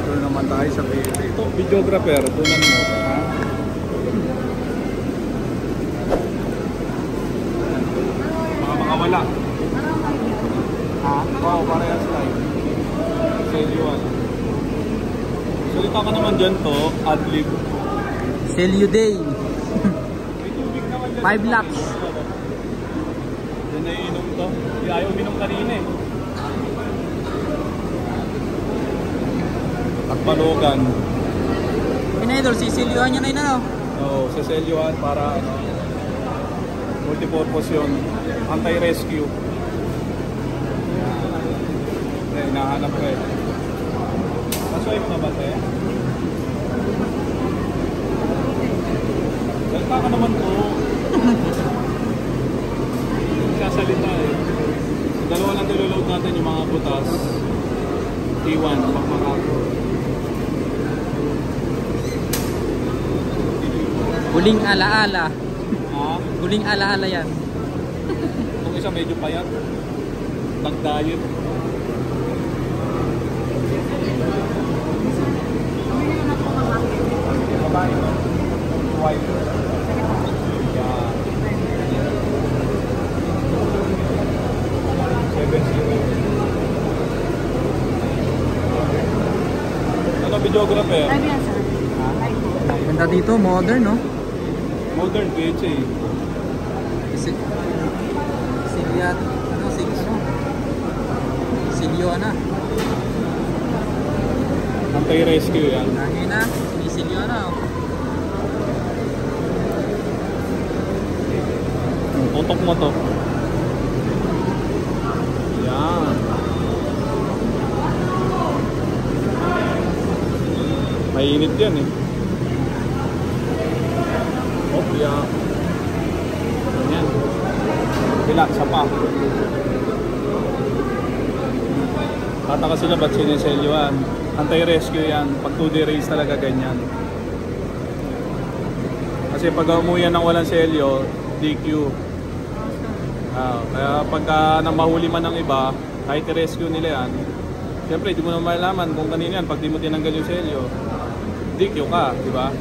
Doon naman tayo sa PLA. Ito, videographer, tunan mo. Ha? Baka makawala. Ha? Oo, parehas tayo. Selyuan. Salita ka naman dyan to, adlib. Selyu day. May tubig naman dyan. 5 laps. Yan na iinom to. Hindi ayaw uminom kanina eh. Pagpalugan. Pinedol, sisilyuhan niya na yun ano? Oo, sa selyuan para ano, multipurpose yun. Anti-rescue. Yan. Hinahanap ko eh. Maswipe na ba tayo? Salita ka naman to. Sasalita eh. Dalawa lang niloload natin yung mga butas. T1, pagmakato. Huling alaala. Ha? Huling alaala yan. Kung isa medyo payat. Nag-diet. Babae no? White. Yeah. 7-0. Ano videographer? Ganda dito, modern no? Modern PHA. Silyat, ano, Silyo na. Anti-rescue yan. Lagi na, sinisilyo na oh. Tutok mo to. Yan. Mainit yan eh. Oh, yeah. Yan. Bila, isa pa. Tataka sila ba't siniselyuan. Anti-rescue yan. Pag 2D race talaga ganyan. Kasi pag umuyan ng walang selyo, DQ. Kaya pagka mahuli man ng iba, kahit i-rescue nila yan, siyempre di mo na malaman kung kanino yan pag di mo tinanggal yung selyo. DQ ka, di ba?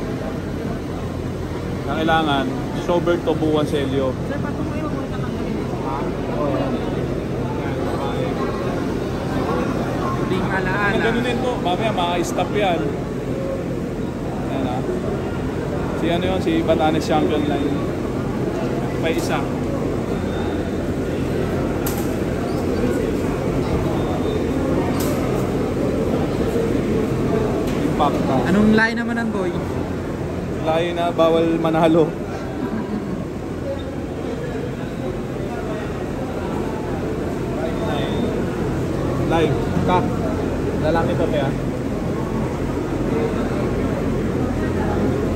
Kailangan, sober to buwan selyo. Sir, patungo yung muna tatanggalin. Huling alaala. Ang ganun din to, mamaya maka-stop yan. Yan ah. Si ano yun, si Batanes Champion Line. Pa isa. Impacta. Anong line naman ng boy? Layo na, bawal manalo. Live, kak. Lalaki to kaya.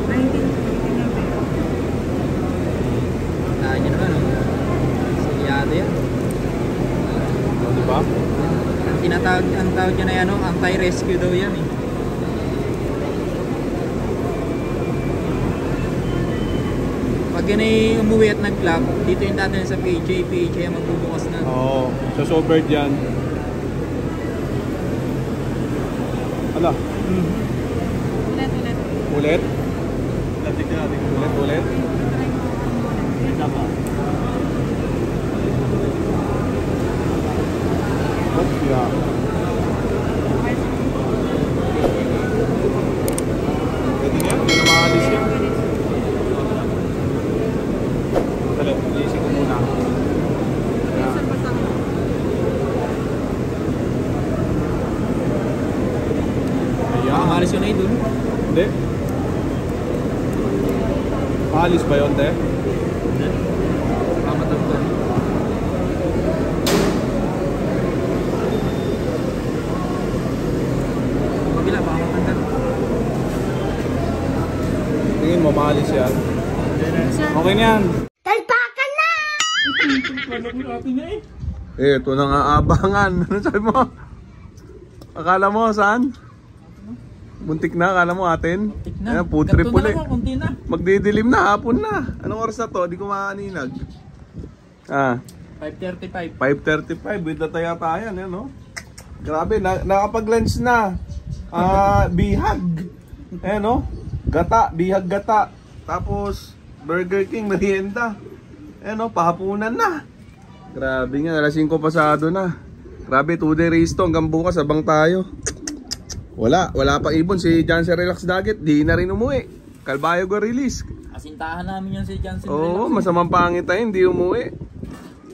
19. Tandaan nyo naman oh. Silyado yan. Di ba? Ang tawag nyo na yan oh, anti-rescue daw yan eh. Pag yan ay umuwi at nag-club, dito yung tatay sa PHA ang magbubukas na. Oo, so sobered yan. Ala. Ulit. Ulit? Ulit. Yeah. Pwede niya? Hindi na maalis yan. Dali, iisip ko muna. Yeah. Ayan. Makalis yun ay dun. Hindi. Maalis ba yun, te? Hindi. Mamatagdan. Kabila, baka matagdan. Tingin mo, maalis yan. Okay na yan. Talpakan na! Ito na nga abangan. Ano sabi mo? Akala mo saan? Buntik na, akala mo atin? Muntik na. Ayan, food trip ulit. Kunti na. Magdidilim na, hapon na. Anong oras na to? Di ko makaninag. 5:35. 5:35. With na tayo yan, no? Grabe, nakapag-lunch na. Bihag. Ayan o. Gata, bihag gata. Tapos, Burger King, merienda. Ayan o, pahapunan na. Grabe nga, alas 5 pasado na. Grabe, 2-day race to. Hanggang bukas, abang tayo. Wala pa ibon. Si Jansen Relax Dagat, di na rin umuwi. Calbayo go release. Asintahan namin yun si Jansen. Oo, masamang pangit tayo, hindi umuwi.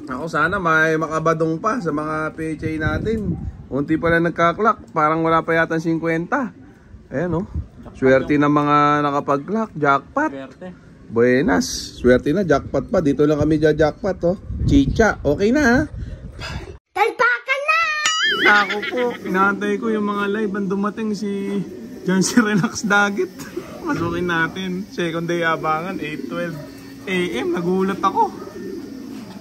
Ako sana may makabadong pa sa mga PHA natin. Unti pala nagka-clock, parang wala pa yata 50. Ayan o. Swerte ng mga nakapag-clock, jackpot. Swerte. Buenas, swerte na, jackpot pa. Dito lang kami jackpot oh. Chicha, okay na ha. Talpakan na! Ako po, inaantay ko yung mga live ang dumating si Jansen Relax Dagat. Masukin natin. Second day abangan, 8:12 AM. Nagulat ako.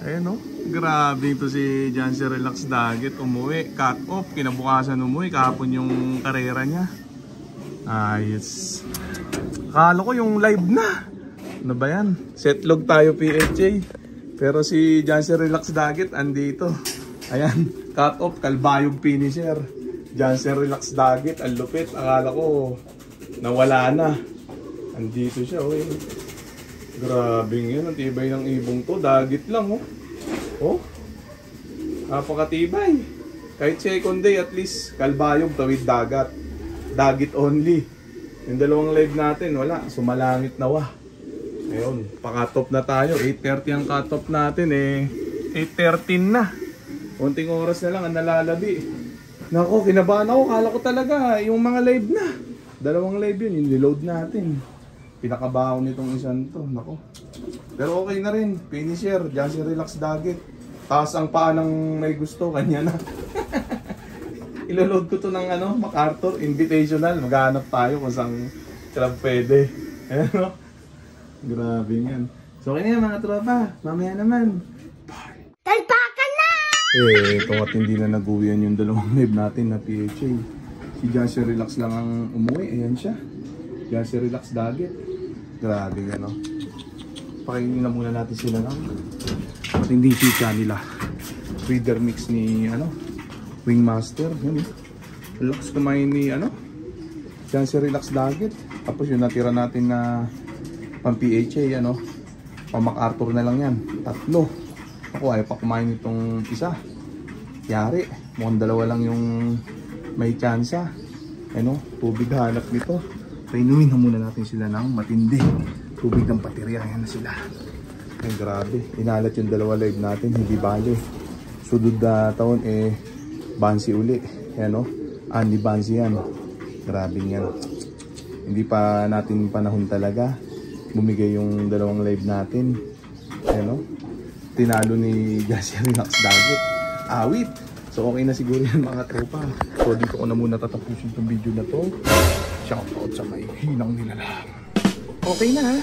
Ayan o. Grabe ito si Jansen Relax Dagat. Umuwi, cut off. Kinabukasan umuwi. Kahapon yung karera niya. Ayos. Akala ko yung live na. Ano ba yan? Setlog tayo PHA. Pero si Jansen Relax Dagat andito. Ayan. Cut off. Kalbayog finisher. Jansen Relax Dagat. Ang lupit. Akala ko nawala na. Andito siya. Oh, eh. Grabe yun. Ang tibay ng ibong to. Dagit lang oh. Oh, napakatibay. Kahit second day at least kalbayog tawid dagat. Dagit only. Yung dalawang live natin wala, sumalangit na wah. Ayun, pa-cut-off na tayo. 8:30 ang cut-off natin eh. 8:13 na. Konting oras na lang ang nalalabi. Nako, kinabahan ako. Kala ko talaga yung mga live na. Dalawang live yun, yung niload natin. Pinakabaho nitong isang to. Nako. Pero okay na rin. Finisher, Jansen Relax Dagat. Taas ang paa ng may gusto, kanya na. Iloload ko to ng MacArthur Invitational. Maghanap tayo kung saan club pwede. Ayan o. Grabe yan. So okay na yan mga tropa. Mamaya naman. Talpakan na! Ito at hindi na nag-uwian yung dalawang live natin na PHA. Si Jansen Relax lang ang umuwi. Ayan siya. Jansen Relax Dagat. Grabe yan o. Pakainin na muna natin sila ng matinding chicha nila. Breeder mix ni Wingmaster. Yun eh. Relax kumain ni Jansen Relax Dagat. Tapos yung natira natin na pang PHA pang MacArthur na lang yan. 3. Ako ayaw pa kumain itong isa. Yari. Mukhang 2 lang yung may tsansa. Tubig hanap nito. Painumin na muna natin sila ng matindi. Tubig ng patirya, yan na sila. Ay grabe, inalat yung 2 live natin, hindi bale. Sudod na taon Bansi uli. Ayan o, Andy Bansi yan. Grabe yan. Hindi pa natin panahon talaga. Bumigay yung 2 live natin. Ayan o, tinalo ni Jansen Relax Dagat. Awit. So okay na siguro yan mga tropa. So dito ko na muna tatapusin itong video na to. Shoutout sa may hinang nilalang. Okay na ha.